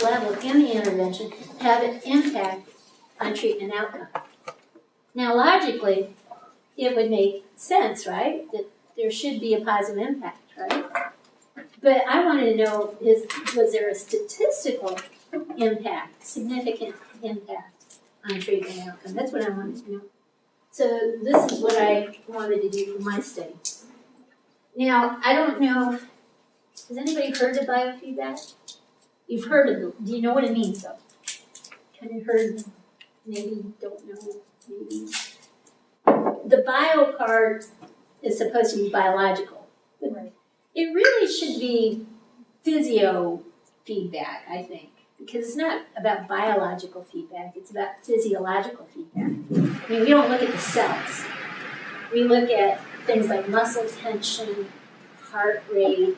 level in the intervention have an impact on treatment outcome. Now, logically, it would make sense, right? That there should be a positive impact, right? But I wanted to know, was there a statistical impact, significant impact on treatment outcome? That's what I wanted to know. So this is what I wanted to do for my study. Now, I don't know, has anybody heard of biofeedback? You've heard of it. Do you know what it means, though? Have you heard? Maybe don't know. Maybe. The bio part is supposed to be biological. Right. It really should be physio feedback, I think, because it's not about biological feedback, it's about physiological feedback. I mean, we don't look at the cells. We look at things like muscle tension, heart rate,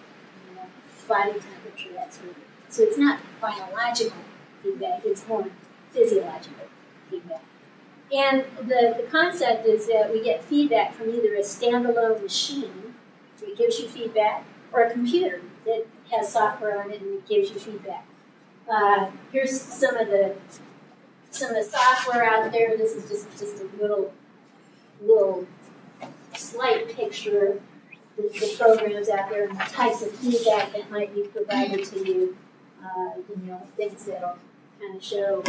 body temperature, that sort of thing. So it's not biological feedback, it's more physiological feedback. And the concept is that we get feedback from either a standalone machine, that gives you feedback, or a computer that has software on it and it gives you feedback. Here's some of the software out there. This is just a little slight picture of the programs out there and the types of feedback that might be provided to you. Things that'll kind of show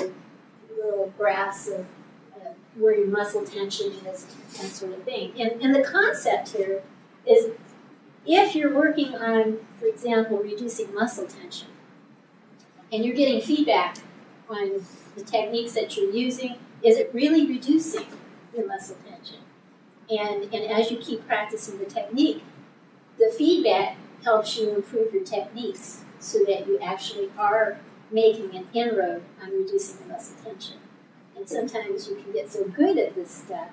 little graphs of where your muscle tension is, that sort of thing. And the concept here is if you're working on, for example, reducing muscle tension, and you're getting feedback on the techniques that you're using, is it really reducing your muscle tension? And as you keep practicing the technique, the feedback helps you improve your techniques so that you actually are making an inroad on reducing the muscle tension. And sometimes you can get so good at this stuff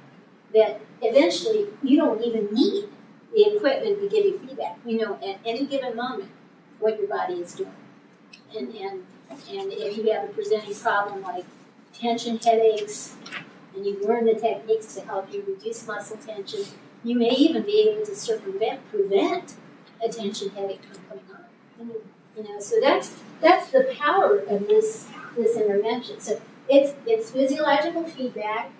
that eventually you don't even need the equipment to give you feedback. You know at any given moment what your body is doing. And if you have a presenting problem like tension headaches, and you learn the techniques to help you reduce muscle tension, you may even be able to prevent a tension headache from coming on. So that's the power of this intervention. So it's physiological feedback,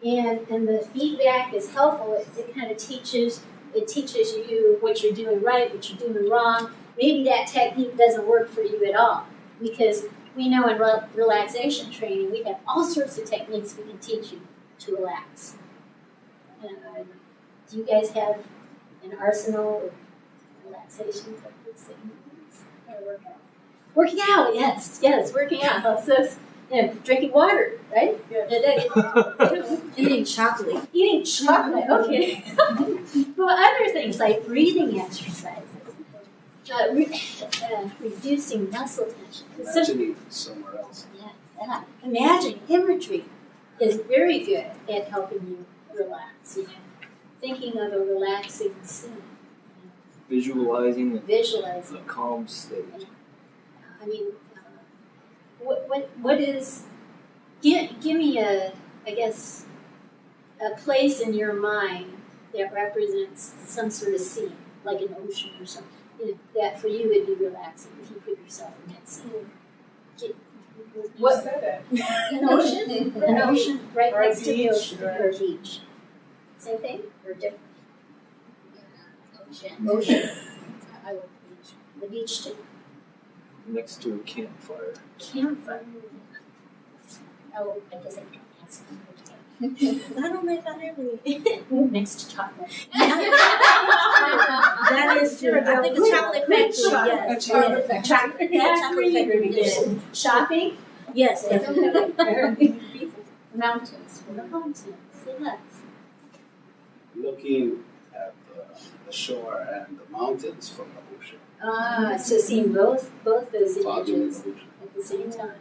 and the feedback is helpful. It kind of teaches you what you're doing right, what you're doing wrong. Maybe that technique doesn't work for you at all, because we know in relaxation training we have all sorts of techniques we can teach you to relax. Do you guys have an arsenal of relaxation techniques that you use? Working out, yes, working out. So, drinking water, right? Yes. Eating chocolate. Okay. Well, other things like breathing exercises. Reducing muscle tension. Imagining somewhere else. Yeah. Imagining imagery is very good at helping you relax. Thinking of a relaxing scene. Visualizing Visualizing. a calm state. I mean, what is? Give me a place in your mind that represents some sort of scene, like an ocean or something. That for you would be relaxing if you put yourself in that scene. What said that? An ocean right or next to the ocean, right. or a beach. Same thing or different? Ocean. I love the beach. The beach too. Next to a campfire. Campfire. Oh, I guess I don't ask. I don't make that every Next to chocolate. That is true. I think a chocolate factory, yes. Chocolate factory. Chocolate factory, yes. Shopping? Yes, definitely. Mountains. Mountains, yes. Looking at the shore and the mountains from the ocean. So seeing both those Following images the ocean. at the same time.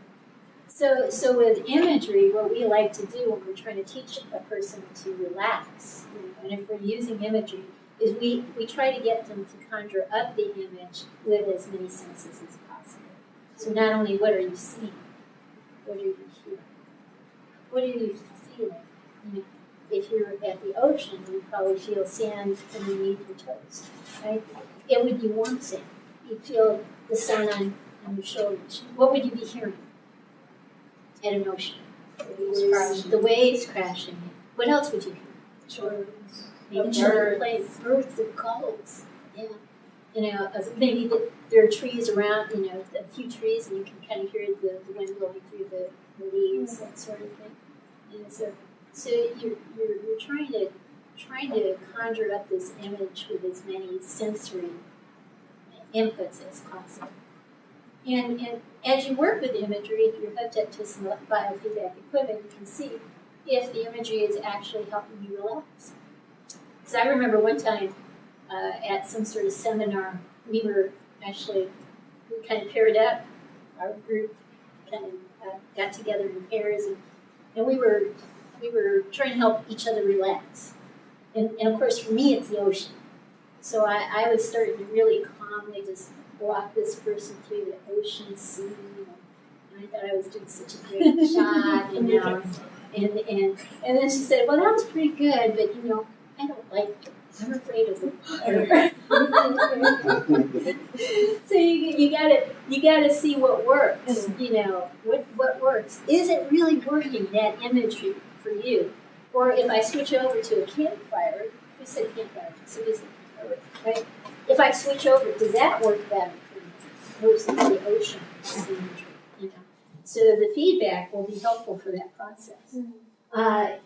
So with imagery, what we like to do when we're trying to teach a person to relax, and if we're using imagery, is we try to get them to conjure up the image with as many senses as possible. So not only what are you seeing, what are you hearing? What are you feeling? If you're at the ocean, you probably feel sand underneath your toes, right? It would be warm sand. You feel the sun on your shoulders, what would you be hearing at an ocean? The waves crashing. What else would you hear? Maybe children playing, birds and gulls. Yeah. Maybe there are trees around, a few trees, and you can kind of hear the wind blowing through the leaves, that sort of thing. So you're trying to conjure up this image with as many sensory inputs as possible. And as you work with imagery, if you're hooked up to some biofeedback equipment, you can see if the imagery is actually helping you relax. Because I remember one time at some sort of seminar, we kind of paired up, our group kind of got together in pairs, and we were trying to help each other relax. And of course, for me, it's the ocean. So I was starting to really calmly just walk this person through the ocean scene, and I thought I was doing such a great job, and then she said, well, that was pretty good, but I don't like it. I'm afraid of the water. So you gotta see what works. What works. Is it really working, that imagery for you? Or if I switch over to a campfire, who said campfire? So is it right? If I switch over, does that work better for me versus the ocean imagery? So the feedback will be helpful for that process.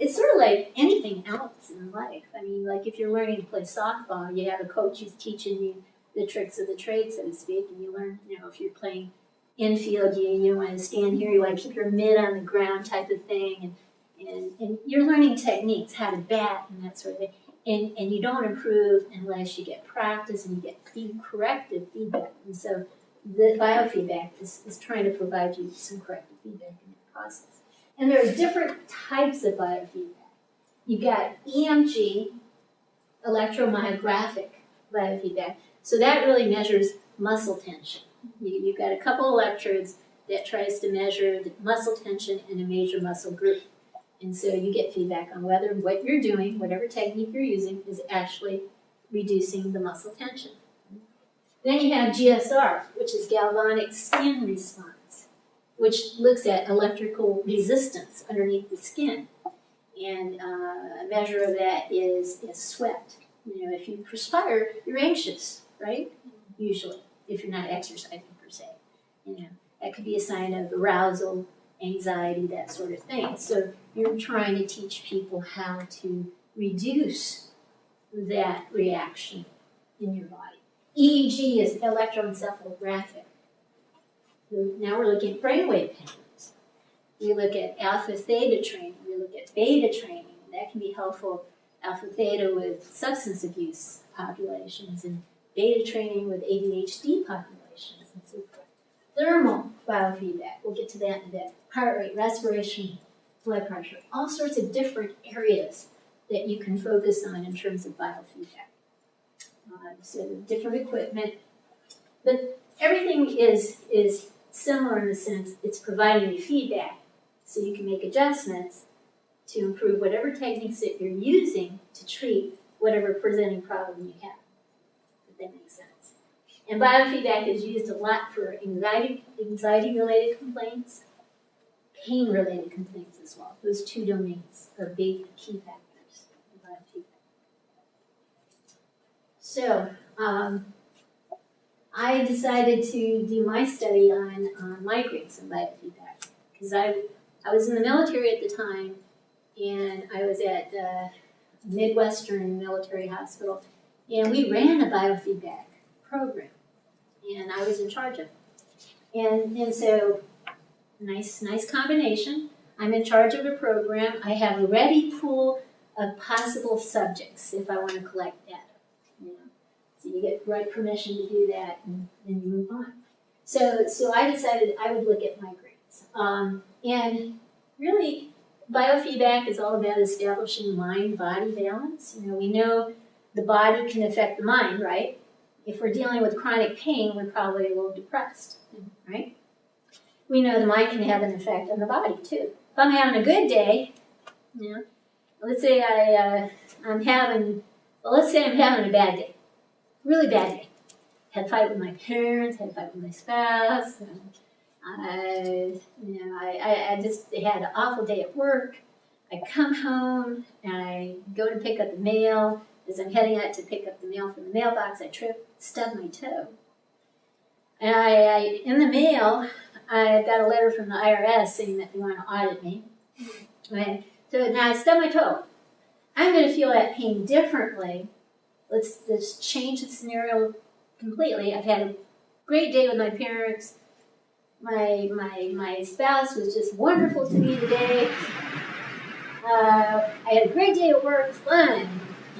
It's sort of like anything else in life. I mean, like if you're learning to play softball, you have a coach who's teaching you the tricks of the trade, so to speak, and you learn, if you're playing infield, you want to stand here, you want to keep your mitt on the ground type of thing, and you're learning techniques, how to bat and that sort of thing. And you don't improve unless you get practice and you get corrective feedback. And so the biofeedback is trying to provide you some corrective feedback in that process. And there are different types of biofeedback. You've got EMG, electromyographic biofeedback. So that really measures muscle tension. You've got a couple electrodes that tries to measure the muscle tension in a major muscle group. And so you get feedback on whether what you're doing, whatever technique you're using, is actually reducing the muscle tension. Then you have GSR, which is galvanic skin response, which looks at electrical resistance underneath the skin. And a measure of that is sweat. If you perspire, you're anxious, right? Usually, if you're not exercising per se. That could be a sign of arousal, anxiety, that sort of thing. So you're trying to teach people how to reduce that reaction in your body. EEG is electroencephalographic. Now we're looking at brainwave patterns. We look at alpha theta training. We look at beta training. That can be helpful. Alpha theta with substance abuse populations and beta training with ADHD populations and so forth. Thermal biofeedback, we'll get to that in a bit. Heart rate, respiration, blood pressure, all sorts of different areas that you can focus on in terms of biofeedback. So different equipment, but everything is similar in the sense it's providing you feedback so you can make adjustments to improve whatever techniques that you're using to treat whatever presenting problem you have, if that makes sense. And biofeedback is used a lot for anxiety-related complaints, pain-related complaints as well. Those two domains are big key factors in biofeedback. So, I decided to do my study on migraines and biofeedback because I was in the military at the time, and I was at Midwestern Military Hospital, and we ran a biofeedback program, and I was in charge of it. And so, nice combination. I'm in charge of a program. I have a ready pool of possible subjects if I want to collect data. So you get right permission to do that, and then you move on. So I decided I would look at migraines. And really, biofeedback is all about establishing mind-body balance. We know the body can affect the mind, right? If we're dealing with chronic pain, we're probably a little depressed, right? We know the mind can have an effect on the body, too. If I'm having a good day, let's say I'm having a bad day. Really bad day. had a fight with my parents, had a fight with my spouse. And I just had an awful day at work. I come home and I go to pick up the mail. As I'm heading out to pick up the mail from the mailbox, I trip, stub my toe. And in the mail, I got a letter from the IRS saying that they want to audit me. Okay. So now I stub my toe. I'm going to feel that pain differently. Let's change the scenario completely. I've had a great day with my parents. My spouse was just wonderful to me today. I had a great day at work, fun.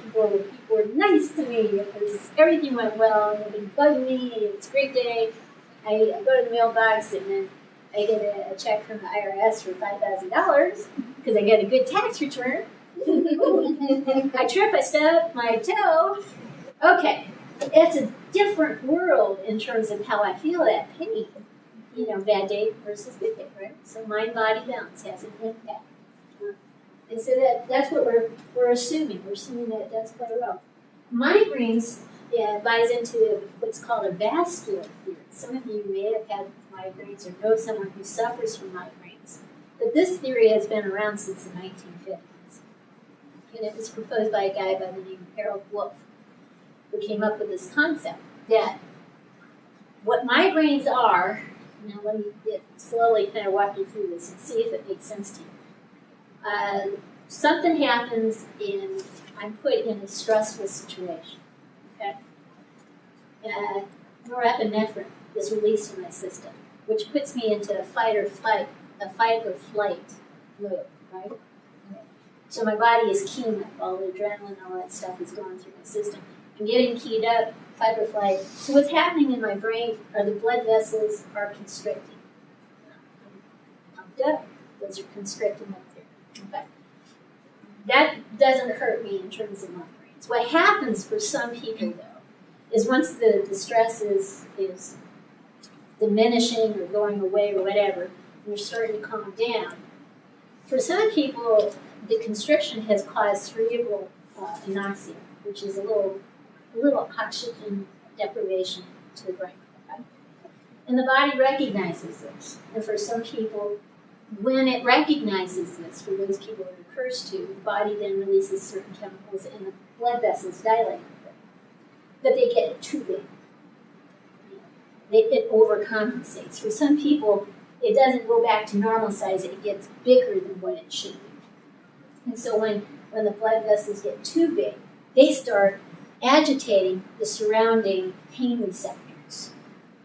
People were nice to me. Everything went well. Nobody bugged me. It was a great day. I go to the mailbox and then I get a check from the IRS for $5,000 because I get a good tax return. I trip, I stub my toe. Okay, it's a different world in terms of how I feel that pain. You know, bad day versus good day, right? So mind-body balance has an impact. And so that's what we're assuming. We're assuming that it does play a role. Migraines buys into what's called a vascular theory. Some of you may have had migraines or know someone who suffers from migraines. But this theory has been around since the 1950s. And it was proposed by a guy by the name of Harold Wolff, who came up with this concept that what migraines are, now let me slowly kind of walk you through this and see if it makes sense to you. Something happens and I'm put in a stressful situation. Okay? Norepinephrine is released in my system, which puts me into a fight or flight mode, right? Okay. So my body is keying up, all the adrenaline, all that stuff is going through my system. I'm getting keyed up, fight or flight. So what's happening in my brain are the blood vessels are constricting. I'm pumped up, those are constricting up there. Okay. That doesn't hurt me in terms of migraines. What happens for some people, though, is once the stress is diminishing or going away or whatever, and you're starting to calm down, for some people, the constriction has caused cerebral anoxia, which is a little oxygen deprivation to the brain. Okay? And the body recognizes this. And for some people, when it recognizes this, for those people it occurs to, the body then releases certain chemicals and the blood vessels dilate. But they get too big. It overcompensates. For some people, it doesn't go back to normal size, it gets bigger than what it should be. And so when the blood vessels get too big, they start agitating the surrounding pain receptors.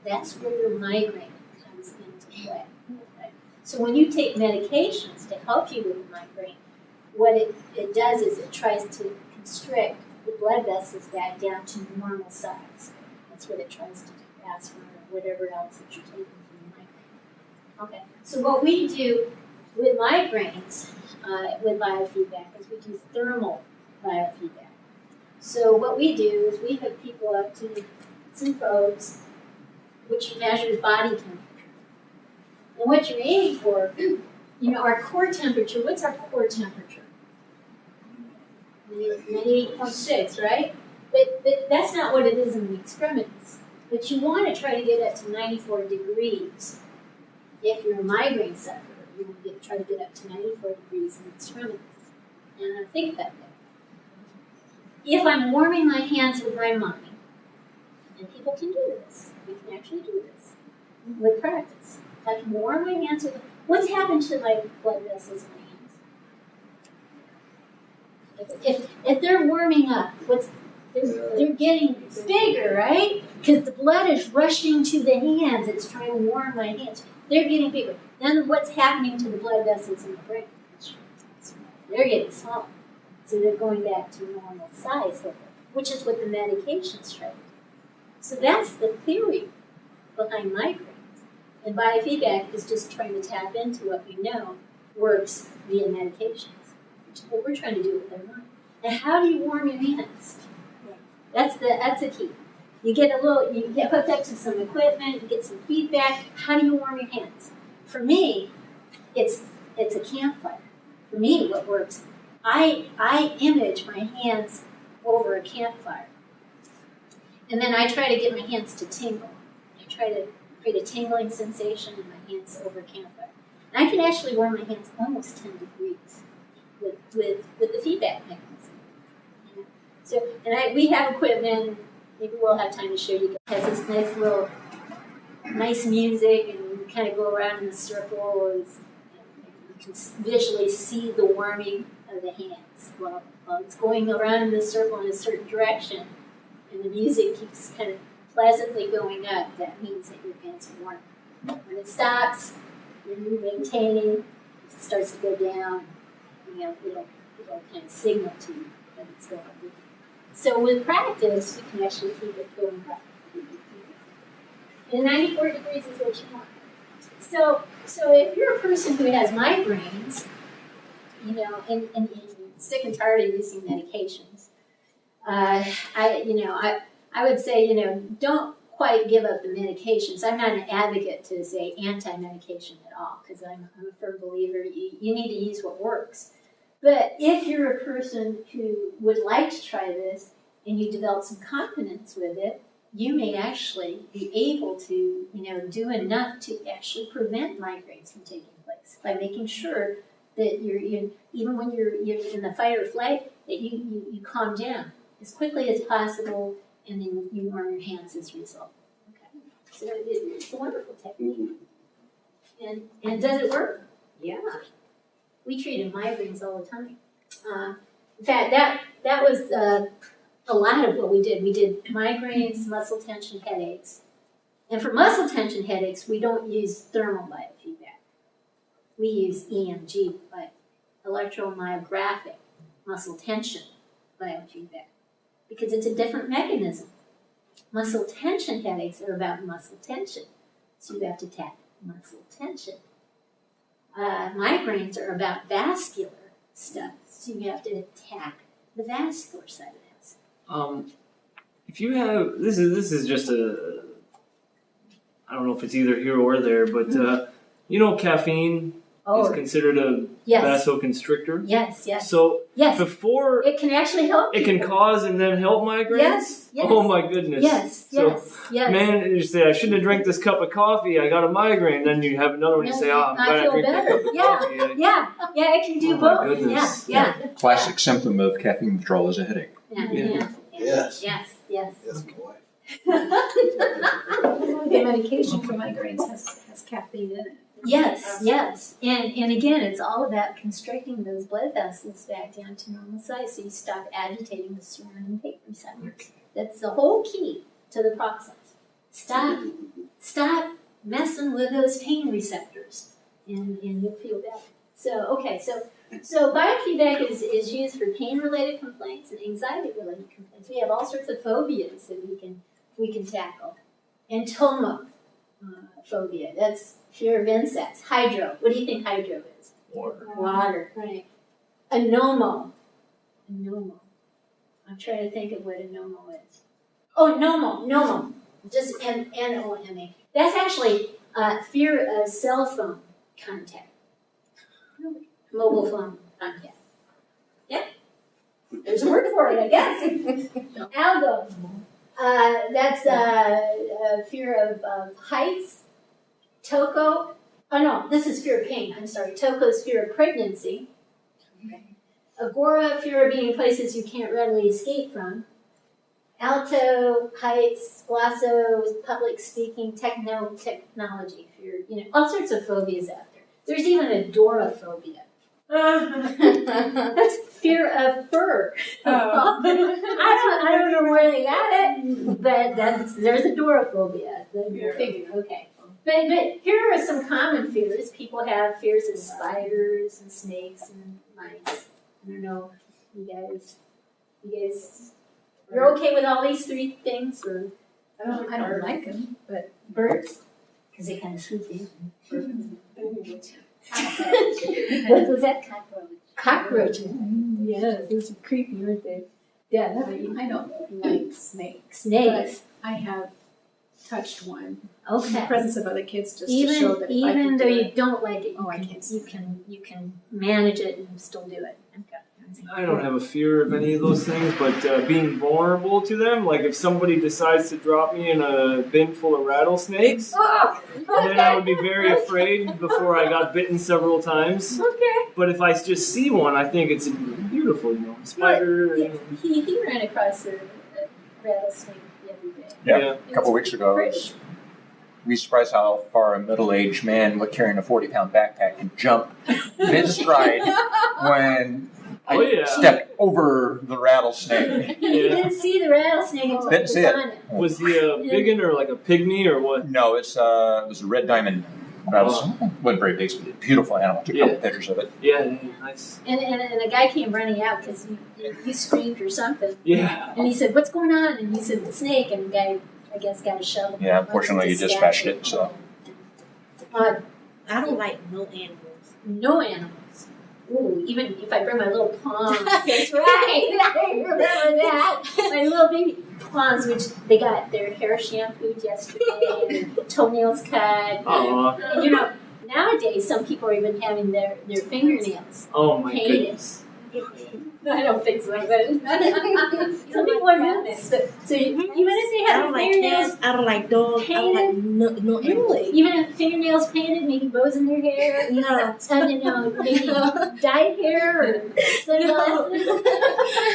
That's where your migraine comes into play. Okay? So when you take medications to help you with a migraine, what it does is it tries to constrict the blood vessels back down to normal size. That's what it tries to do, aspirin or whatever else that you're taking for your migraine. Okay, so what we do with migraines, with biofeedback, is we do thermal biofeedback. So what we do is we hook people up to some probes, which measures body temperature. And what you're aiming for, our core temperature, what's our core temperature? 98.6, right? But that's not what it is in the extremities. But you want to try to get up to 94 degrees. If you're a migraine sufferer, you want to try to get up to 94 degrees in the extremities. And think about that. If I'm warming my hands with my mind, and people can do this, we can actually do this with practice. If I can warm my hands with, what's happened to my blood vessels in my hands? If they're warming up, they're getting bigger, right? Because the blood is rushing to the hands. It's trying to warm my hands. They're getting bigger. Then what's happening to the blood vessels in the brain? They're getting smaller. So they're going back to normal size level, which is what the medications try to do. So that's the theory behind migraines. And biofeedback is just trying to tap into what we know works via medications, which is what we're trying to do with our mind. And how do you warm your hands? That's the key. You get hooked up to some equipment, you get some feedback. How do you warm your hands? For me, it's a campfire. For me, what works, I image my hands over a campfire. And then I try to get my hands to tingle. I try to create a tingling sensation in my hands over campfire. And I can actually warm my hands almost 10 degrees with the feedback mechanism. You know? So, and we have equipment, maybe we'll have time to show you. It has this nice music, and you kind of go around in a circle. You can visually see the warming of the hands while it's going around in the circle in a certain direction, and the music keeps kind of pleasantly going up. That means that your hands are warm. When it stops, you're maintaining. If it starts to go down, it'll kind of signal to you that it's going up. So with practice, you can actually keep it going up. And 94 degrees is what you want. So if you're a person who has migraines, and you're sick and tired of using medications, I would say, don't quite give up the medications. I'm not an advocate to say anti-medication at all, because I'm a firm believer you need to use what works. But if you're a person who would like to try this and you develop some confidence with it, you may actually be able to, do enough to actually prevent migraines from taking place by making sure that even when you're in the fight or flight, that you calm down as quickly as possible, and then you warm your hands as a result. Okay, so it's a wonderful technique. And does it work? Yeah. We treated migraines all the time. In fact, that was a lot of what we did. We did migraines, muscle tension, headaches. And for muscle tension headaches, we don't use thermal biofeedback. We use EMG, electromyographic muscle tension biofeedback, because it's a different mechanism. Muscle tension headaches are about muscle tension, so you have to tap muscle tension. Migraines are about vascular stuff, so you have to attack the vascular side of this. If you have this is just I don't know if it's either here or there, but caffeine is considered a vasoconstrictor. Yes. So yes. Before it can actually help. It can cause and then help migraines. Yes. Oh my goodness. Yes. Man, you say I shouldn't have drank this cup of coffee. I got a migraine. Then you have another one. You say, I'm glad I drank that cup of coffee. Yeah. It can do both. Goodness. Yeah. Classic symptom of caffeine withdrawal is a headache. Yes, boy. The medication for migraines has caffeine in it. Yes. And again, it's all about constricting those blood vessels back down to normal size, so you stop agitating the surrounding pain receptors. That's the whole key to the process. Stop messing with those pain receptors, and you'll feel better. So biofeedback is used for pain-related complaints and anxiety-related complaints. We have all sorts of phobias that we can tackle. Entomophobia, that's fear of insects. Hydro, what do you think hydro is? Water, right. Anomo. I'm trying to think of what anomo is. Oh, nomo. Just N-O-M-A. That's actually fear of cell phone contact. Mobile phone contact. Yeah. There's a word for it, I guess. Algo. That's fear of heights. Toko. Oh no, this is fear of pain. I'm sorry. Toko is fear of pregnancy. Okay. Agora, fear of being in places you can't readily escape from. Alto, heights, glosso, public speaking, technology fear. All sorts of phobias out there. There's even agoraphobia. That's fear of fur. I don't know where they got it, but there's agoraphobia. Figure, okay. But here are some common fears. People have fears of spiders and snakes and mice. I don't know, you guys, you're okay with all these three things, or I don't like them, but birds? Because they kind of swoop in. What was that? Cockroaches. yes, those are creepy, aren't they? Yeah, I don't like snakes. Snakes. But I have touched one in the Okay. presence of other kids just to show that if I Even can though do you it. don't like it, I can't. you can manage it and still do it. Okay. I don't have a fear of any of those things, but being vulnerable to them, like if somebody decides to drop me in a bin full of rattlesnakes, Oh, then I would be very afraid before I got bitten several times. okay. But if I just see one, I think it's beautiful, you know, spider. Yeah, he ran across a rattlesnake the other day. Yeah. A couple weeks ago, Pretty. we surprised how far a middle-aged man with carrying a 40-pound backpack can jump mid-stride when I Oh, yeah. stepped over the rattlesnake. He didn't see the rattlesnake until Didn't it was see it. on it. Was he a biggin or like a pygmy or what? No, it was a red diamond. That wasn't very big, but a beautiful animal. Took a couple pictures of it. Yeah, nice. And a guy came running out because he screamed or something. Yeah. And he said, "What's going on?" And he said, "The snake." And the guy, I guess, got a shovel. Yeah, unfortunately, he dispatched it. So Uh, I don't like no animals. no animals. Ooh, even if I bring my little pawns. That's right. I remember that. My little baby pawns, which they got their hair shampooed yesterday, and their toenails cut. Aw. And you know, nowadays some people are even having their fingernails Oh my painted. goodness. I don't think so, but some people are doing it. So even if they I have don't like fingernails, cats. I don't like dogs. I don't like no animals. even if fingernails painted, maybe bows in their hair, No. and you know, maybe dyed hair or sunglasses.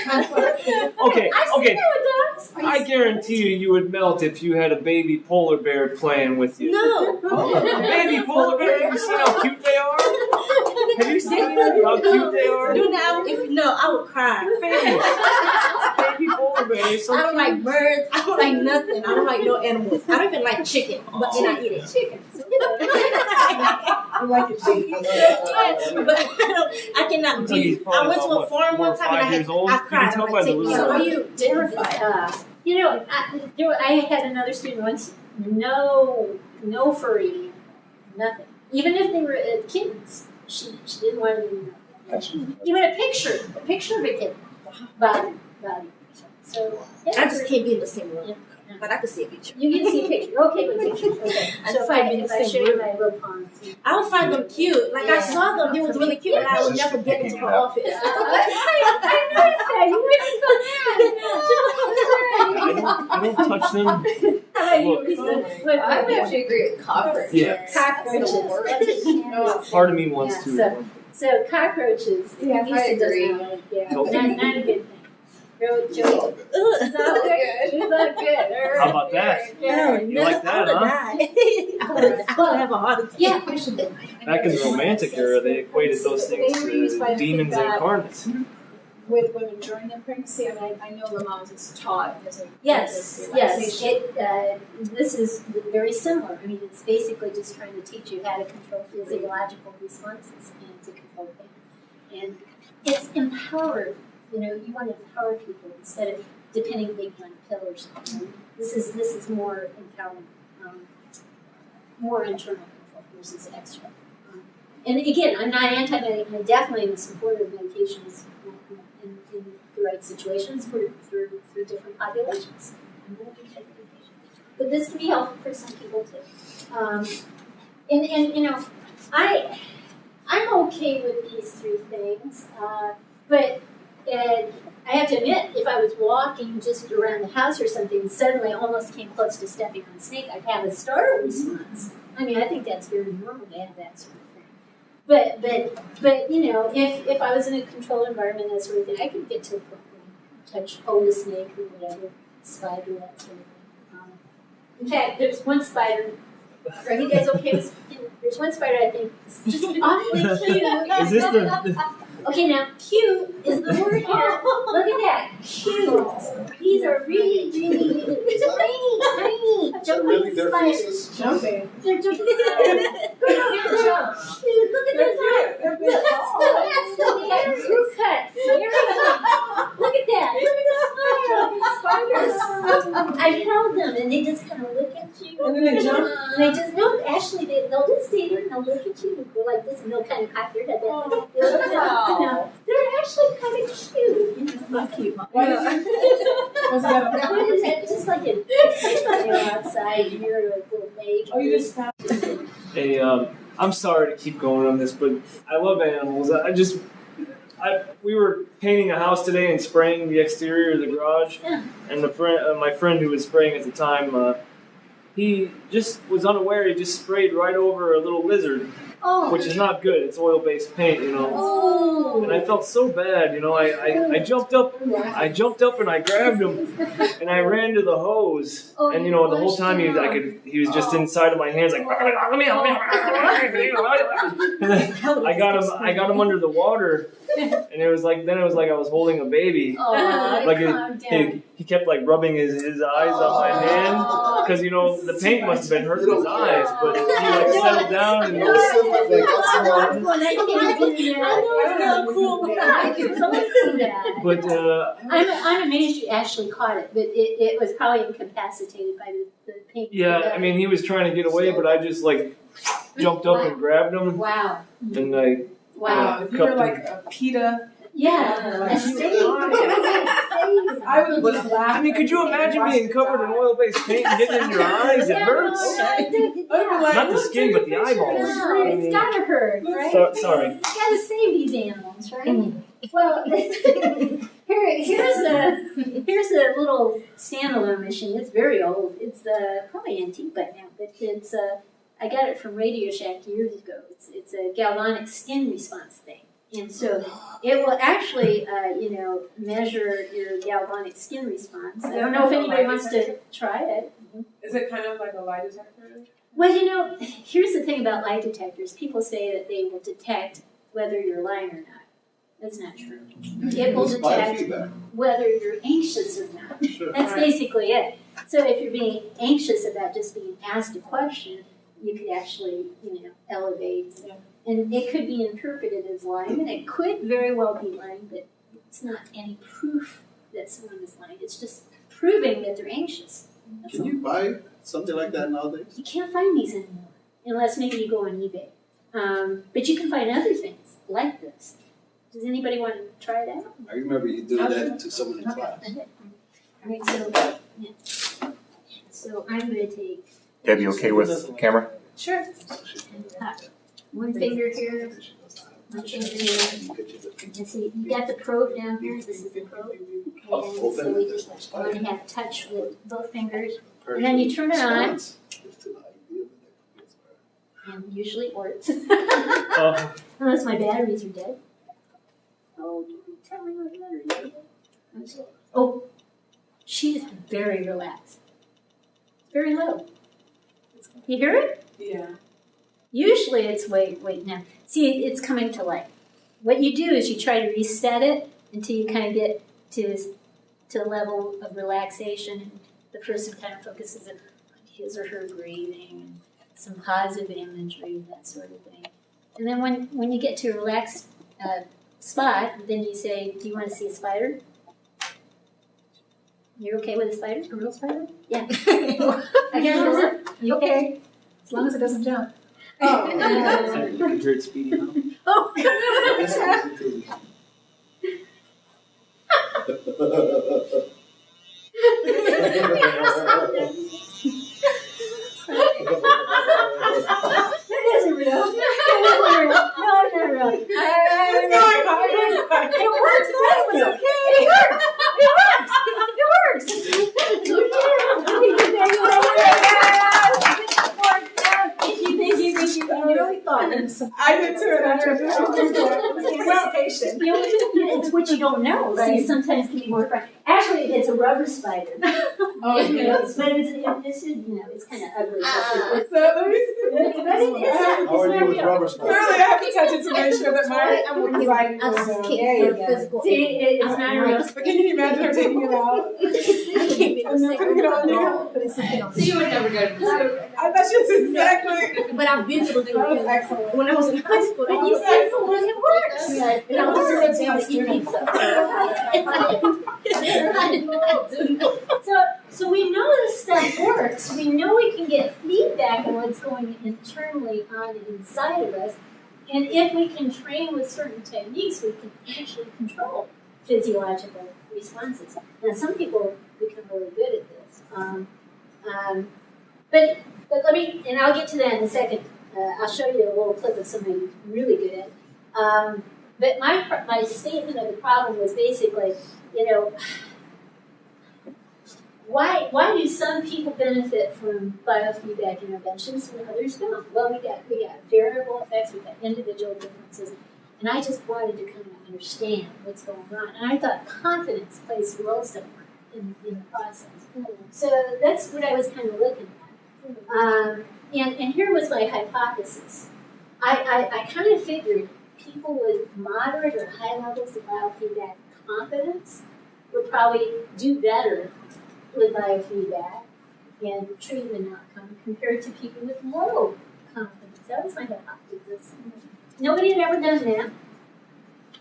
Okay, I've seen okay. that with dogs. I guarantee you would melt if you had a baby polar bear playing with you. No. A baby polar bear, have you seen how cute they are? Have you seen how cute they are? Do now. No, I would cry. Baby polar bear, so I don't cute. like birds. I don't like nothing. I don't like no animals. I don't even like chicken, but then I eat it. Chickens. I like it too. But I cannot Looks like he's do. probably I went to about, a farm what, one time and 5 years old? I You can cried. tell I'm by like, the take me little- out. Are you terrified? You know, I had another student once. No fur eating, nothing. Even if they were kittens, she didn't want to. Even a picture of a kitten, body. So I just can't be in the same room. Yeah. But I could see a picture. you can see a picture. Okay, with pictures. Okay. I So just if can't be in I the same show you room. my little pawns. I would find them cute. Like I saw them, they was really cute, but I would never get into her office. I noticed that. You I don't touch them. wouldn't I would actually agree with cockroaches. Yeah. Cockroaches. Part of me wants Yeah, to. So cockroaches, Yeah, Lisa I does agree. not like, yeah, Nope. not a good thing. Joey, It's all good. it's not good. It's not good. How about that? Yeah. You like that, I would huh? die. I would have a heart attack. Yeah. Back in the Romantic era, they equated those things They were used by to the demons thing that- incarnate. With women during their pregnancy, and I know Lamaze is taught as a Yes, relaxation. this is very similar. I mean, it's basically just trying to teach you how to control physiological responses and to control pain. And it's empowered. You know, you want to empower people instead of depending maybe on a pill or something. This is more empowering, more internal control versus external. And again, I'm not anti-medic. I'm definitely in support of medications in the right situations for different populations. But this can be helpful for some people too. And you know, I'm okay with these three things, but I have to admit, if I was walking just around the house or something, and suddenly I almost came close to stepping on a snake, I'd have a startle response. I mean, I think that's very normal to have that sort of thing. But you know, if I was in a controlled environment, that sort of thing, I could get to a point where hold a snake or whatever, spider, that sort of thing. In fact, there's one spider. Are you guys okay with? There's one spider I think is just awfully cute. Is this the Okay, now cute is the word here. Look at that, cute. These are really tiny, Is that really jumping their spiders. faces? Jumping. They're jumping spiders. Cute. Look at this hair. Look, that's the hair. Who cut? Look at that. Look at the spiders. I held them, and they just kind of look at you. And then they jump? And they just no. Actually, they'll just stay there and they'll look at you and go like this, and they'll kind of cock their head back. No, they're actually kind of cute. You know, Not cute, Mom. What Was that what is that? Just like a outside near a little lake. Oh, you just found I'm sorry to keep going on this, but I love animals. we were painting a house today and spraying the exterior of the garage, Yeah. and my friend who was spraying at the time, he just was unaware. He just sprayed right over a little lizard, Oh. which is not good. It's oil-based paint, you know. Oh. And I felt so bad, you know. I jumped up and I grabbed him, and I ran to the hose. Oh, And you the whole flushed time him out. he was just inside of my hands, like. And then I got him under the water, and it was like I was holding a baby. Oh, Like calm down. he kept like rubbing his eyes on my hand, because the paint must have been hurting his eyes, but he like settled down and. But I'm amazed you actually caught it, but it was probably incapacitated by the paint. yeah, I mean he was trying to get away, but I just like jumped up and grabbed him, Wow. and I Wow. If you were like a PETA, Yeah. like, A save. I would just laugh. I mean, could you imagine being covered in oil-based paint and getting in your eyes? It hurts. I'd be like, Not the skin, but the eyeballs. No, it's gotta hurt, right? Sorry. You gotta save these animals, right? Well, here's a little standalone machine. It's very old. It's probably antique by now, but it's I got it from Radio Shack years ago. It's a galvanic skin response thing, and so it will actually measure your galvanic skin response. I don't know if anybody wants to try it. Is it kind of like a lie detector? Well, here's the thing about lie detectors. People say that they will detect whether you're lying or not. That's not true. It will detect Biofeedback. whether you're anxious or not. Sure. That's basically it. So if you're being anxious about just being asked a question, you could actually, elevate. Yeah. And it could be interpreted as lying, and it could very well be lying, but it's not any proof that someone is lying. It's just proving that they're anxious. That's Can all. you buy something like that nowadays? You can't find these anymore, unless maybe you go on eBay. But you can find other things like this. Does anybody want to try it out? I remember you did that to someone in class. Alright, so I'm going to take Debbie, okay with camera? Sure. one finger here, one finger here, and see, you got the probe down here, this is the probe. And so we just want to have touch with both fingers, and then you turn it on, and usually it works. Unless my batteries are dead. Oh, don't tell me my batteries are dead. Oh, she is very relaxed. Very low. You hear it? Yeah. Usually it's wait now. See, it's coming to life. What you do is you try to reset it until you kind of get to a level of relaxation, and the person kind of focuses on his or her breathing and some positive imagery, that sort of thing. And then when you get to a relaxed spot, then you say, "Do you want to see a spider?" You're okay with a spider? A real spider? Yeah. I got it. You okay? As long as it doesn't jump. You can hear it speeding up. Oh. That isn't real. No, it's not real. It's going higher. It works. That was okay. It works. Thank you. I really thought. I did too, and I tried to patient. It's what you don't know. See, sometimes it can be more fun. Actually, it's a rubber spider. Oh, yeah. But it's kind of ugly. So let me see. How are you with rubber Clearly, spikes? I have to touch it to make sure that my right I'll goes just down. keep There you for go. physical. See, it's not a real But can you imagine her taking it out? Putting it on you? So you would never go to the I thought she was exactly. But I've been to the That was excellent. when I was in high school. And you said so when it works. And I was sitting down to eat pizza. So we know this stuff works. We know we can get feedback on what's going internally on and inside of us. And if we can train with certain techniques, we can actually control physiological responses. Now, some people become really good at this. But let me, and I'll get to that in a second. I'll show you a little clip of somebody who's really good at it. But my statement of the problem was basically, why do some people benefit from biofeedback interventions and others don't? Well, we got variable effects, we got individual differences, and I just wanted to kind of understand what's going on. And I thought confidence plays a role somewhere in the process. So that's what I was kind of looking at. And here was my hypothesis. I kind of figured people with moderate or high levels of biofeedback confidence would probably do better with biofeedback and treatment outcome compared to people with low confidence. That was my hypothesis. Nobody had ever done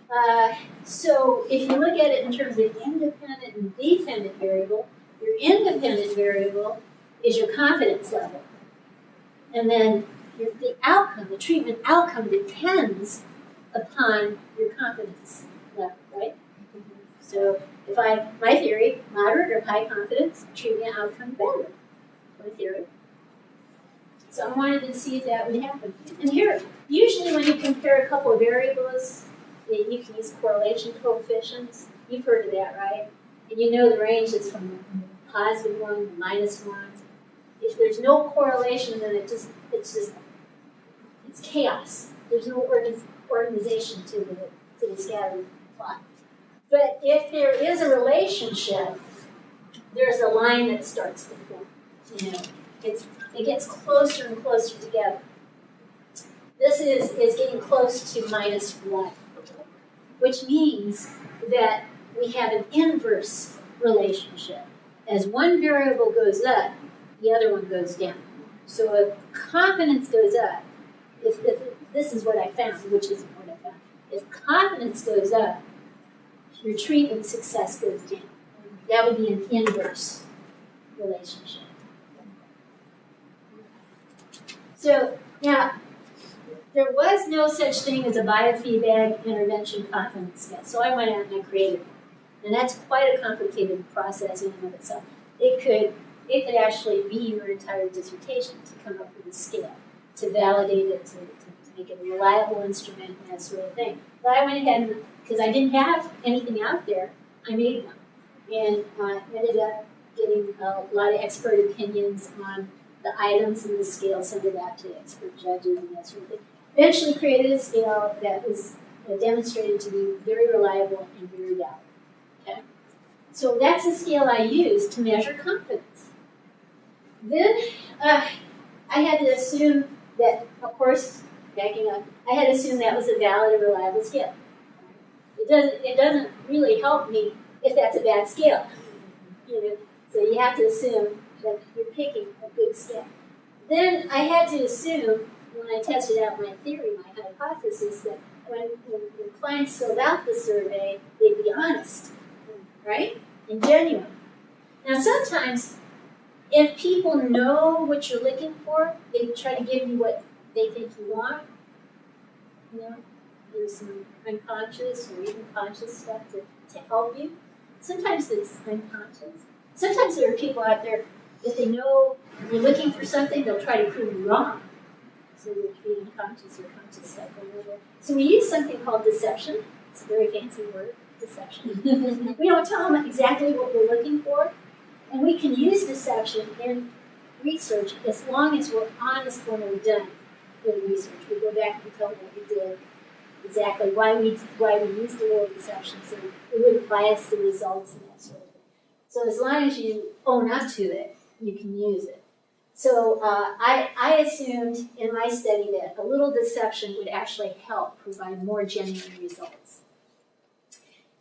that. So if you look at it in terms of independent and dependent variable, your independent variable is your confidence level. And then the outcome, the treatment outcome depends upon your confidence level, right? So if my theory, moderate or high confidence, treatment outcome better. My theory. So I wanted to see if that would happen. And here, usually when you compare a couple of variables, you can use correlation coefficients. You've heard of that, right? And you know the range is from +1 to -1. If there's no correlation, then it's chaos. There's no organization to the scattered plot. But if there is a relationship, there's a line that starts to form. It gets closer and closer together. This is getting close to -1, which means that we have an inverse relationship. As one variable goes up, the other one goes down. So if confidence goes up, if this is what I found, which isn't what I found. If confidence goes up, your treatment success goes down. That would be an inverse relationship. So now, there was no such thing as a biofeedback intervention confidence scale. So I went out and I created one. And that's quite a complicated process in and of itself. It could actually be your entire dissertation to come up with a scale, to validate it, to make it a reliable instrument and that sort of thing. But I went ahead and, because I didn't have anything out there, I made one. And ended up getting a lot of expert opinions on the items in the scale, sent it out to expert judges and that sort of thing. Eventually created a scale that was demonstrated to be very reliable and very valid. Okay? So that's the scale I used to measure confidence. Then I had to assume that, of course, backing up, I had to assume that was a valid and reliable scale. It doesn't really help me if that's a bad scale. So you have to assume that you're picking a good scale. Then I had to assume, when I tested out my theory, my hypothesis, that when clients filled out the survey, they'd be honest, right? And genuine. Now sometimes, if people know what you're looking for, they try to give you what they think you want. There's some unconscious or even conscious stuff to help you. Sometimes it's unconscious. Sometimes there are people out there, if they know you're looking for something, they'll try to prove you wrong. So there could be unconscious or conscious stuff going on. So we use something called deception. It's a very fancy word, deception. We don't tell them exactly what we're looking for. And we can use deception in research as long as we're honest when we're done with research. We go back and tell them what we did, exactly why we used the word deception, so we wouldn't bias the results and that sort of thing. So as long as you own up to it, you can use it. So I assumed in my study that a little deception would actually help provide more genuine results.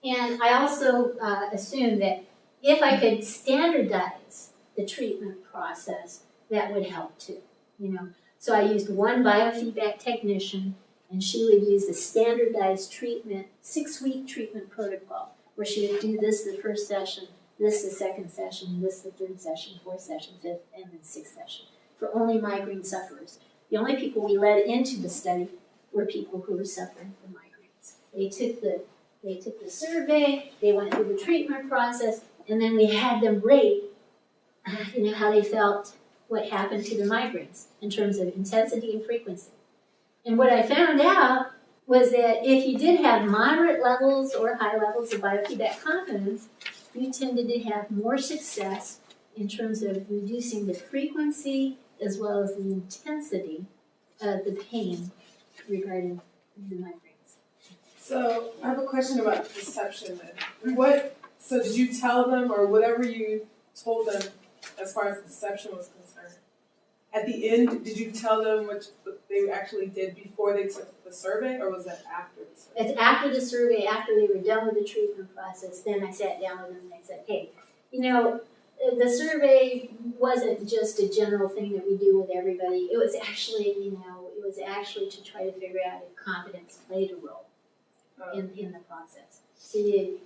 And I also assumed that if I could standardize the treatment process, that would help too. So I used one biofeedback technician, and she would use a standardized treatment, 6-week treatment protocol, where she would do this the first session, this the second session, this the third session, fourth session, fifth, and then sixth session, for only migraine sufferers. The only people we let into the study were people who were suffering from migraines. They took the survey, they went through the treatment process, and then we had them rate, how they felt, what happened to their migraines in terms of intensity and frequency. And what I found out was that if you did have moderate levels or high levels of biofeedback confidence, you tended to have more success in terms of reducing the frequency as well as the intensity of the pain regarding the migraines. So I have a question about deception then. So did you tell them or whatever you told them as far as deception was concerned? At the end, did you tell them what they actually did before they took the survey, or was that after the survey? It's after the survey, after they were done with the treatment process, then I sat down with them and I said, hey, the survey wasn't just a general thing that we do with everybody. It was actually, to try to figure out if confidence played a role in the process. So you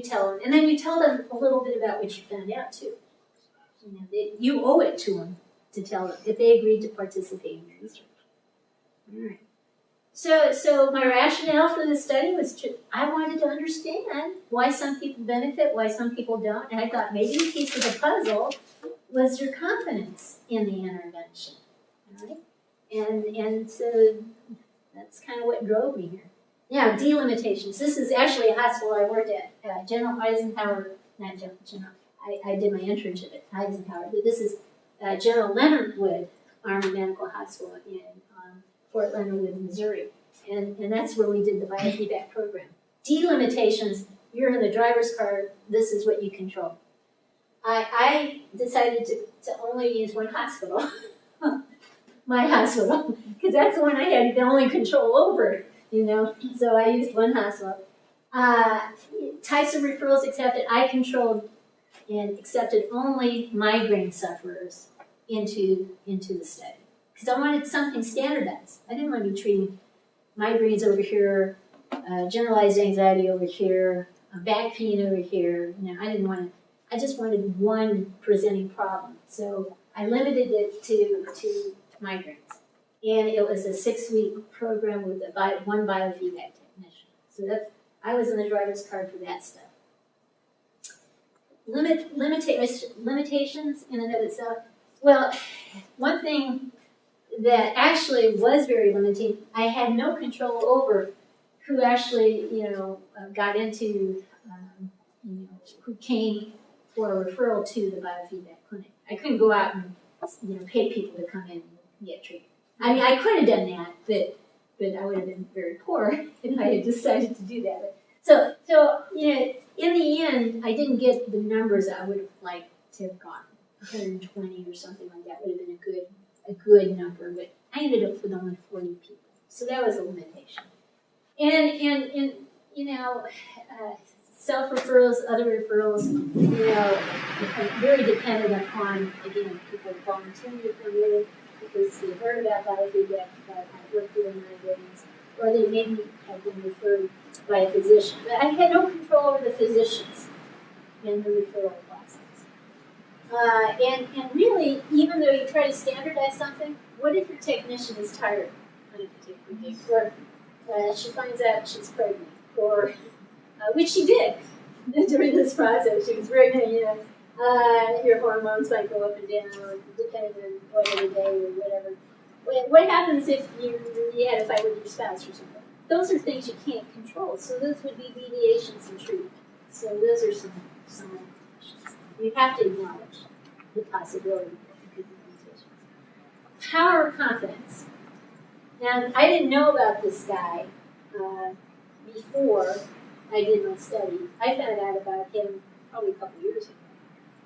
tell them, and then you tell them a little bit about what you found out too. You owe it to them to tell them if they agreed to participate in your research. All right. So my rationale for this study was I wanted to understand why some people benefit, why some people don't, and I thought maybe a piece of the puzzle was your confidence in the intervention. All right? And so that's kind of what drove me here. Now, delimitations. This is actually a hospital I worked at, General Eisenhower, not General, I did my internship at Eisenhower, but this is General Leonard Wood Army Medical Hospital in Fort Leonard Wood, Missouri. And that's where we did the biofeedback program. Delimitations, you're in the driver's car, this is what you control. I decided to only use one hospital, my hospital, because that's the one I had the only control over, so I used one hospital. Types of referrals accepted, I controlled and accepted only migraine sufferers into the study. Because I wanted something standardized. I didn't want to be treating migraines over here, generalized anxiety over here, back pain over here. I just wanted one presenting problem. So I limited it to migraines. And it was a 6-week program with one biofeedback technician. So I was in the driver's car for that stuff. Limitations in and of itself. Well, one thing that actually was very limiting, I had no control over who actually, got into, who came for a referral to the biofeedback clinic. I couldn't go out and, pay people to come in and get treatment. I mean, I could have done that, but I would have been very poor if I had decided to do that. So in the end, I didn't get the numbers I would have liked to have gotten. 120 or something like that would have been a good number, but I ended up with only 40 people. So that was a limitation. And self-referrals, other referrals, very dependent upon, again, people volunteering to come in because they heard about biofeedback, about work doing migraines, or they maybe have been referred by a physician. But I had no control over the physicians in the referral process. And really, even though you try to standardize something, what if your technician is tired on a particular day, or she finds out she's pregnant, or which she did during this process. She was pregnant, your hormones might go up and down, depending on whatever day or whatever. What happens if you had a fight with your spouse or something? Those are things you can't control, so those would be deviations in treatment. So those are some limitations. You have to acknowledge the possibility that there could be limitations. Power of confidence. Now, I didn't know about this guy before I did my study. I found out about him probably a couple years ago.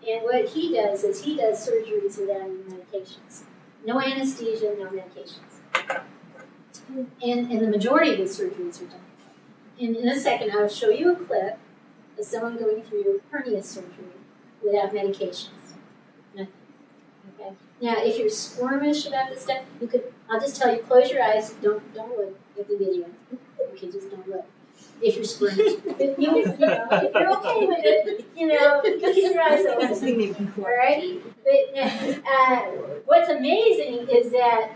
And what he does is he does surgeries without any medications. No anesthesia, no medications. And the majority of the surgeries are done. And in a second, I'll show you a clip of someone going through hernia surgery without medications. Nothing. Okay? Now, if you're squirmish about this stuff, I'll just tell you, close your eyes, don't look at the video. Okay, just don't look. If you're squirmish. If you're okay with it, keep your eyes open. All right? But what's amazing is that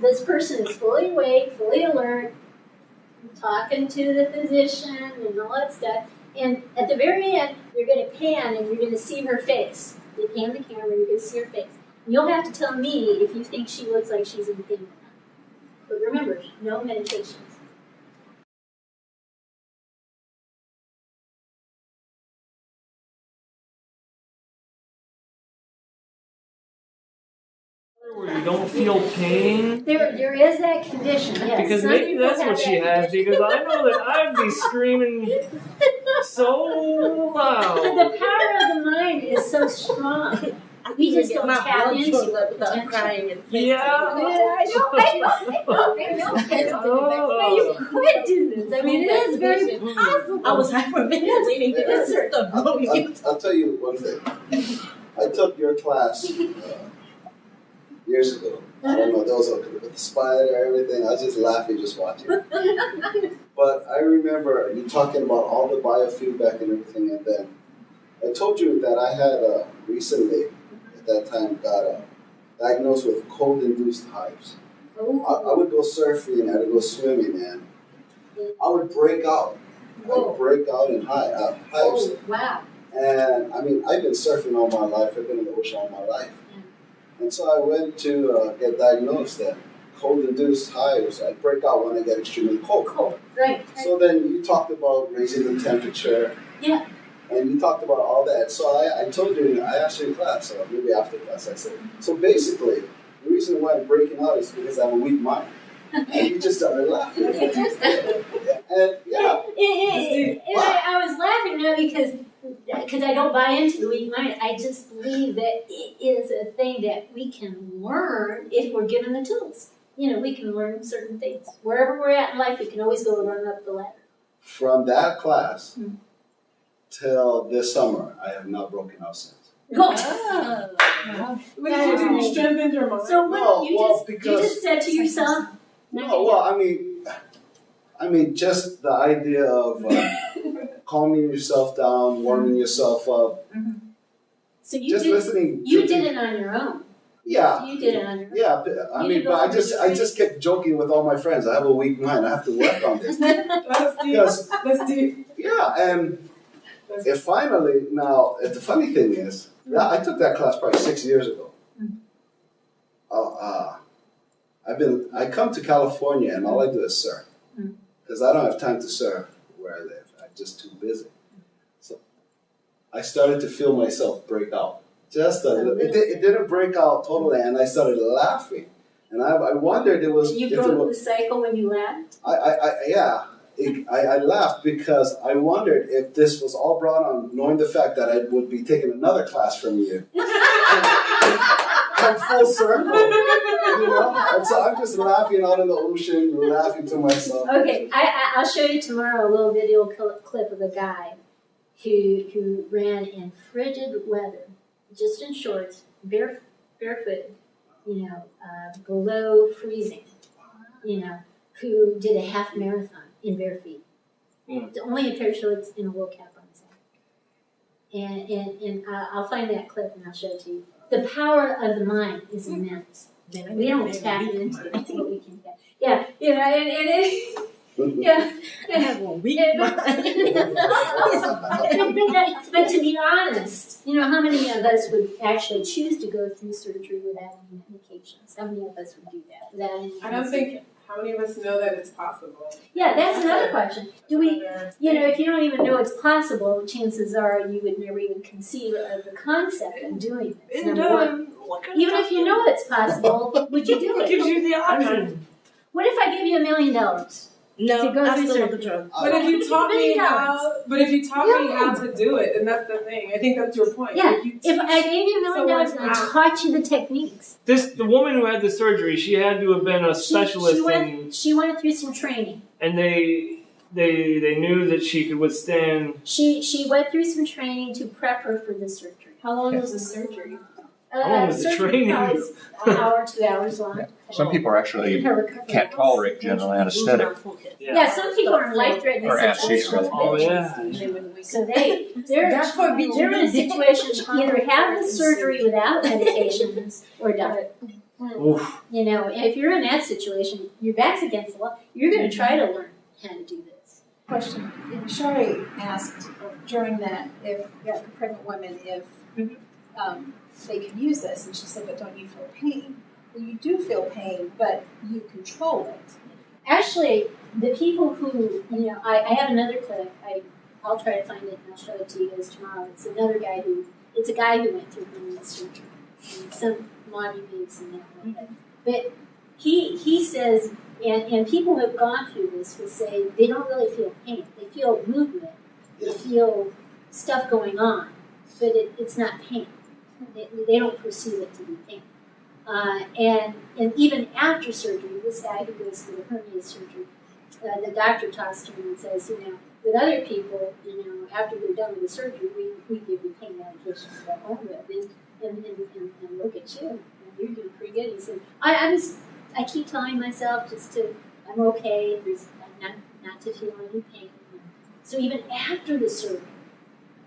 this person is fully awake, fully alert, talking to the physician and all that stuff. And at the very end, you're going to pan and you're going to see her face. You pan the camera, you're going to see her face. And you'll have to tell me if you think she looks like she's in pain or not. But remember, no medications. Where you don't feel pain. There is that condition, yes. Because Some maybe people that's have what she that has. condition. Because I know that I'd be screaming so loud. The power of the mind is so strong. We just don't tap into it. without crying and Yeah. I know. You could do this. I mean, it is very possible. I was hyperventilating. Yes, sir. I'll tell you one thing. I took your class years ago. I don't know, those with the spider, everything. I was just laughing, just watching. But I remember you talking about all the biofeedback and everything, and then I told you that I had recently, at that time, got diagnosed with cold-induced hives. I would go surfing, I would go swimming, and I would break out. I would break out in hives. Oh, wow. And I mean, I've been surfing all my life. I've been in the ocean all my life. And so I went to get diagnosed that cold-induced hives, I break out when I get extremely cold. Cold, right. So then you talked about raising the temperature. Yeah. And you talked about all that. So I told you, I asked you in class, or maybe after class, I said, so basically, the reason why I'm breaking out is because I have a weak mind. And you just started laughing. And yeah. I was laughing now because I don't buy into the weak mind. I just believe that it is a thing that we can learn if we're given the tools. You know, we can learn certain things. Wherever we're at in life, we can always go and run up the ladder. From that class till this summer, I have not broken out since. What did you do? You strengthened your mind? So what No, you well, just said to yourself, No, well, I mean, just the idea of calming yourself down, warming yourself up, so you just did, listening. you did it on your own. Yeah. You did it on your own. Yeah, I mean, but I just kept joking with all my friends. I have a weak mind. I have to work on this. Let's do. Yeah, and it finally now. The funny thing is, I took that class probably 6 years ago. I come to California and all I do is surf because I don't have time to surf where I live. I'm just too busy. So I started to feel myself break out. Just a little. It didn't break out totally, and I started laughing. And I wondered it was. You if broke it was, the cycle when you laughed? I laughed because I wondered if this was all brought on knowing the fact that I would be taking another class from you. Come full circle, you know? And so I'm just laughing out in the ocean, laughing to myself. Okay, I'll show you tomorrow a little video clip of a guy who ran in frigid weather, just in shorts, barefooted, below freezing, who did a half marathon in bare feet. Only a pair of shorts and a wool cap on his head. And I'll find that clip and I'll show it to you. The power of the mind is immense. We don't tap into what we can get. Yeah, I have a weak But to be honest, how many of us would actually choose to go through surgery without any medications? How many of us would do that without any? I don't think. How many of us know that it's possible? Yeah, that's another question. Do we, if you don't even know it's possible, chances are you would never even conceive of the concept of doing this. Number one. Even if you know it's possible, would you do it? It gives you the option. What if I give you $1 million? No, To go I through still want the surgery. drug. But if you taught me Yeah. how to do it, and that's the thing. I think that's your point. Yeah. If you If I gave you $1 million and I taught you the techniques, The woman who had the surgery, she had to have been a specialist, she went through some training. and they knew that she could withstand. She went through some training to prep her for the surgery. How long was the surgery? How long was the surgery training? probably is an hour, 2 hours long. Some people are actually Her recovery. can't tolerate general anesthetic. Yeah, some people are in life-threatening Or situations. anesthesia. Oh yeah. So they're in a situation to either have the surgery without medications or die. Oof. If you're in that situation, your back's against the wall, you're going to try to learn how to do this. Question. Shari asked during that if pregnant women if they can use this, and she said, "But don't you feel pain?" you do feel pain, but you control it. Actually, the people who, I have another clip. I'll try to find it and I'll show it to you guys tomorrow. It's another guy it's a guy who went through hernia surgery. And some mommy makes in that one. But he says, and people who have gone through this will say they don't really feel pain. They feel movement. They feel stuff going on, but it's not pain. They don't perceive it to be pain. And even after surgery, this guy who goes through the hernia surgery, the doctor talks to him and says, with other people, after they're done with the surgery, we give you pain medication to go home with, and look at you, and you're doing pretty good. He said, I keep telling myself I'm okay. There's not to feel any pain. So even after the surgery,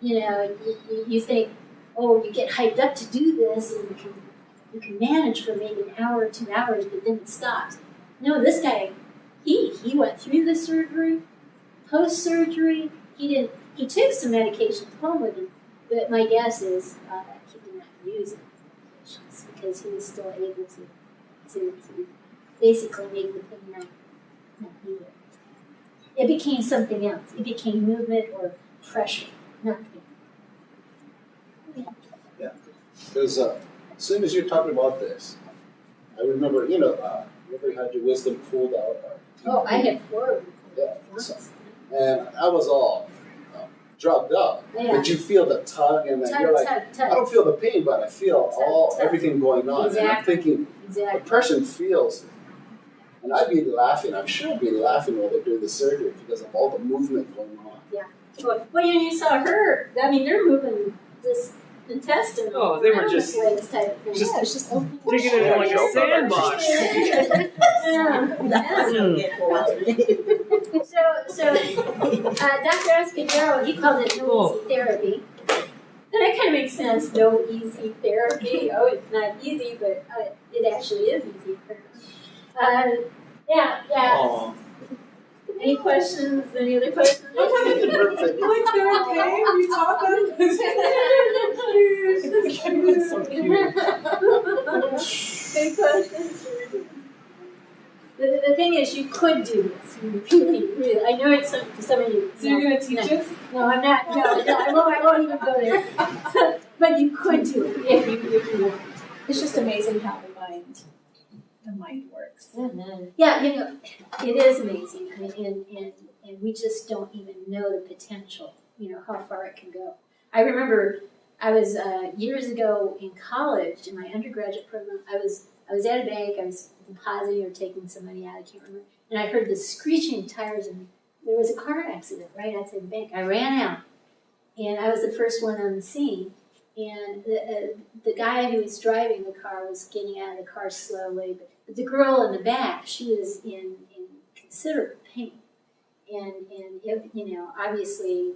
you think, oh, you get hyped up to do this, and you can manage for maybe an hour or 2 hours, but then it stops. No, this guy, he went through the surgery, post-surgery, he took some medications home with him, but my guess is he did not use the medications because he was still able to basically make the pain not needed. It became something else. It became movement or pressure, not pain. Because as soon as you're talking about this, I remember, you ever had your wisdom pulled out? Oh, I had 4 of them. Yeah. And I was all drugged up. Yeah. But you feel the tug, and then you're like, I don't feel the pain, but I feel everything going on. Exactly. And I'm thinking, the person feels it. And I'd be laughing. I'm sure I'd be laughing while they're doing the surgery because of all the movement going on. Yeah. Well, you saw her. I mean, they're moving this intestine. Oh, they were just type of thing. just Yeah, it's just open. digging it in like a sandbox. So Dr. Escudero, he called it no easy therapy. And that kind of makes sense. No easy therapy. Oh, it's not easy, but it actually is easy. Yeah. Aw. Any questions? Any other questions? Like they're okay? We taught them. Any questions? The thing is, you could do this. Really. I know it's for some of you. So you're gonna teach us? No, I'm not. No, I won't even go there. But you could do it if you want. It's just amazing how the mind works. Yeah, it is amazing, and we just don't even know the potential. How far it can go. I remember I was years ago in college in my undergraduate program. I was at a bank. I was depositing or taking some money out. I can't remember. And I heard the screeching tires, and there was a car accident right outside the bank. I ran out, and I was the first one on the scene. And the guy who was driving the car was getting out of the car slowly, but the girl in the back, she was in considerable pain. And obviously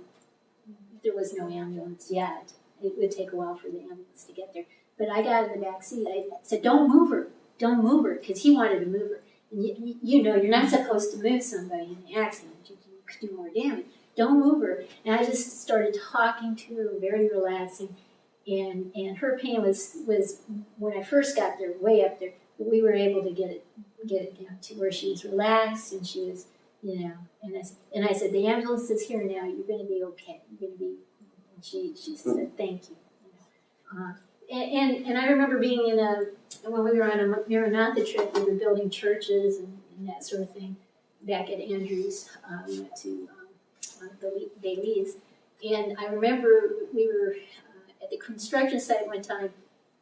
there was no ambulance yet. It would take a while for the ambulance to get there. But I got in the back seat. I said, don't move her, because he wanted to move her. And you're not supposed to move somebody in an accident. You could do more damage. Don't move her. And I just started talking to her, very relaxing. And her pain was when I first got there, way up there. But we were able to get it down to where she was relaxed and she was, And I said, the ambulance is here now. You're going to be okay. You're going to be. And she said, thank you. And I remember being when we were on a Maranatha trip, we were building churches and that sort of thing. Back at Andrews, we went to Belize, and I remember we were at the construction site one time,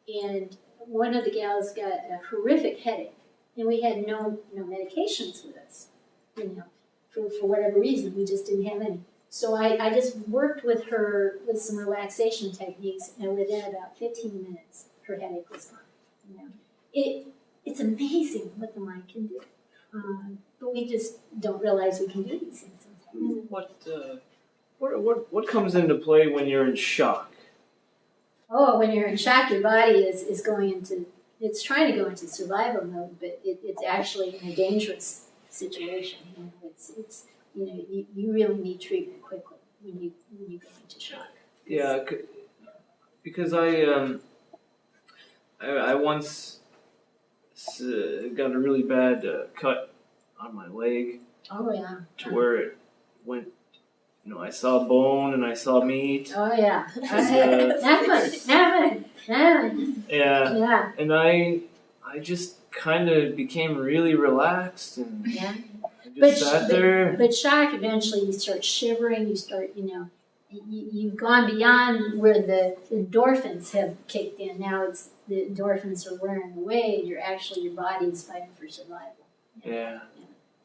and one of the gals got a horrific headache, and we had no medications with us, for whatever reason, we just didn't have any. So I just worked with her with some relaxation techniques, and within about 15 minutes, her headache was gone. It's amazing what the mind can do, but we just don't realize we can do these things sometimes. What comes into play when you're in shock? Oh, when you're in shock, your body is it's trying to go into survival mode, but it's actually in a dangerous situation. You really need treatment quickly when you go into shock. Yeah, because I once got a really bad cut on my leg Oh yeah. to where it went. I saw bone and I saw meat. Oh yeah. And, Not fun. yeah, Yeah. and I just kind of became really relaxed and Yeah. I just sat there. But shock, eventually you start shivering, you start, you've gone beyond where the endorphins have kicked in. Now it's the endorphins are wearing away, your body is fighting for survival. Yeah.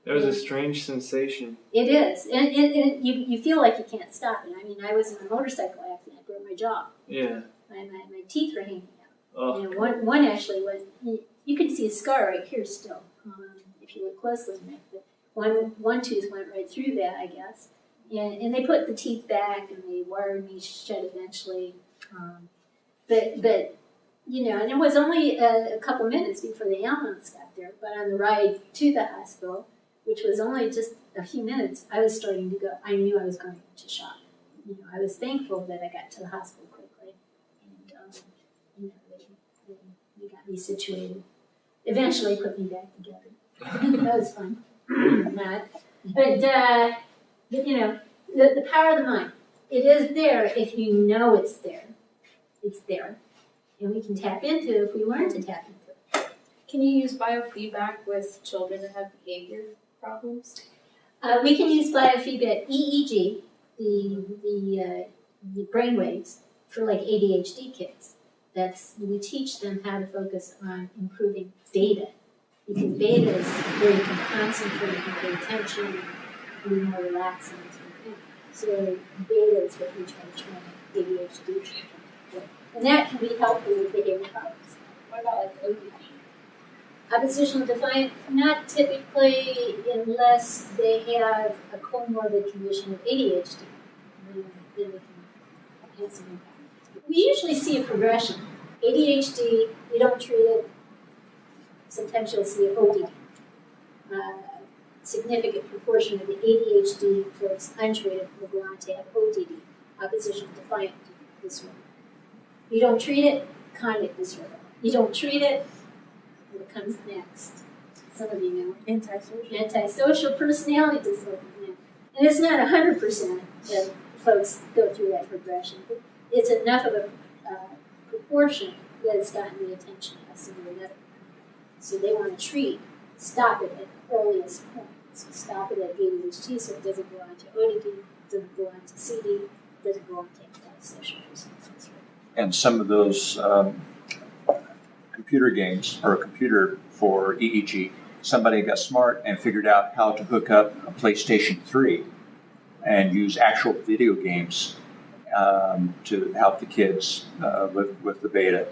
It was a strange sensation. It is. And you feel like you can't stop it. I mean, I was in a motorcycle accident, I broke my jaw. Yeah. My teeth were hanging out. Oh. And one actually went, you can see a scar right here still, if you look closely. But one tooth went right through that, I guess. And they put the teeth back and they wired me shut eventually. But and it was only a couple minutes before the ambulance got there. But on the ride to the hospital, which was only just a few minutes, I was starting to go. I knew I was going into shock. I was thankful that I got to the hospital quickly, and they got me situated. Eventually, put me back together. That was fun. But the power of the mind. It is there if you know it's there. It's there, and we can tap into it if we learn to tap into it. Can you use biofeedback with children that have behavior problems? We can use biofeedback, EEG, the brain waves for like ADHD kids. We teach them how to focus on improving beta, because beta is where you can concentrate and pay attention, be more relaxed and sort of thing. So beta is what we try to train ADHD children with. And that can be helpful with behavior problems. What about like ODD? Oppositional defiant, not typically unless they have a comorbid condition of ADHD. Then we can have some impact. We usually see a progression. ADHD, you don't treat it. Sometimes you'll see ODD. Significant proportion of the ADHD folks untreated will go on to have ODD, oppositional defiant disorder. You don't treat it, conduct disorder. You don't treat it, what comes next? Some of you know. Antisocial. Antisocial personality disorder. Yeah. And it's not 100% that folks go through that progression, but it's enough of a proportion that it's gotten the attention of some or another. So they want to treat, stop it at the earliest point. So stop it at ADHD so it doesn't go on to ODD, doesn't go on to CD, doesn't go on to antisocial personality disorder. And some of those computer games or a computer for EEG, somebody got smart and figured out how to hook up a PlayStation 3 and use actual video games to help the kids with the beta.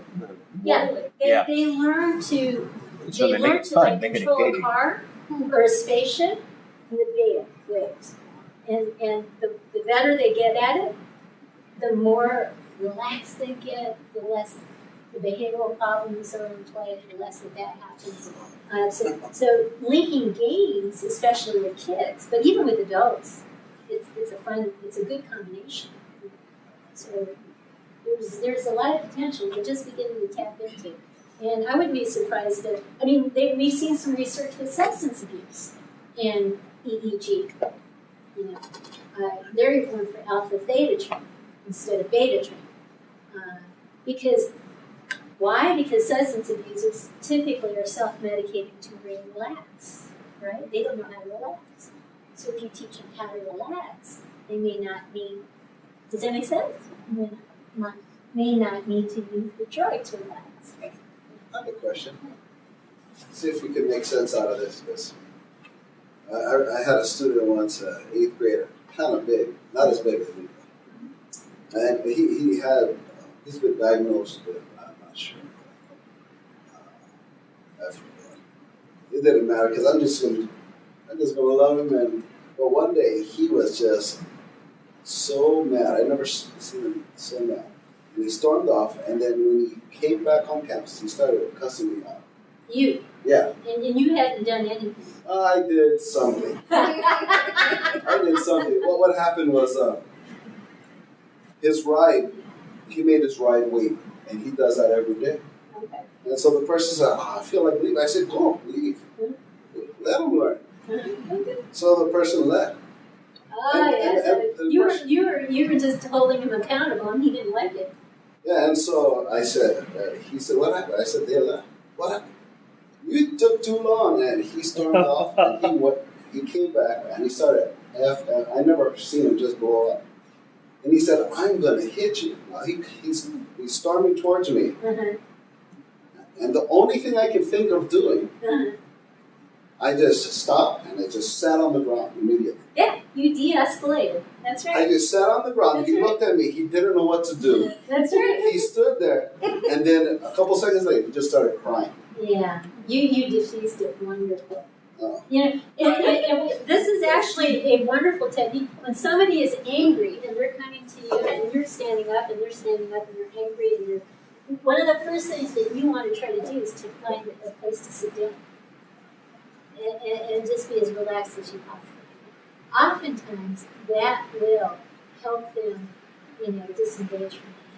They learn to So they make it fun, like make it control a engaging. car or a spaceship with beta waves. And the better they get at it, the more relaxed they get, the less the behavioral problems are in play, the less that happens. So linking games, especially with kids, but even with adults, it's a good combination. So there's a lot of potential we're just beginning to tap into. And I wouldn't be surprised that, we've seen some research with substance abuse and EEG. They're going for alpha theta training instead of beta training. Why? Because substance abusers typically are self-medicating to relax, right? They don't know how to relax. So if you teach them how to relax, they may not need, does that make sense? May not need to use the drug to relax. I have a question. See if we can make sense out of this. Because I had a student once, 8th grader, kind of big, not as big as me. And he's been diagnosed with, I'm not sure. I forgot. It didn't matter because I'm just gonna love him. But one day he was just so mad. I never seen him so mad. And he stormed off, and then when he came back on campus, he started cussing me out. You. Yeah. And you hadn't done anything. I did something. Well, what happened was his ride, he made his ride wait, and he does that every day. Okay. And so the person said, I feel like leaving. I said, go, leave. Let them learn. Okay. So the person left. Oh, yes. And You were just holding him accountable, and he didn't like it. Yeah, and so I said, he said, what happened? I said, they left. What happened? You took too long. And he stormed off, and he came back, and he started, I never seen him just blow up. And he said, I'm going to hit you. Now, he's storming towards me. Uh-huh. And the only thing I could think of doing, Uh-huh. I just stopped, and I just sat on the ground immediately. Yeah, you de-escalated. That's I right. just sat on the ground. That's He right. looked at me. He didn't know what to do. That's right. He stood there, and then a couple seconds later, he just started crying. Yeah, you diffused it wonderfully. Oh. You know, and this is actually a wonderful technique. When somebody is angry and they're coming to you and you're standing up and they're standing up and you're angry and you're, one of the first things that you want to try to do is to find a place to sit down and just be as relaxed as you possibly can. Oftentimes, that will help them, disengage from it.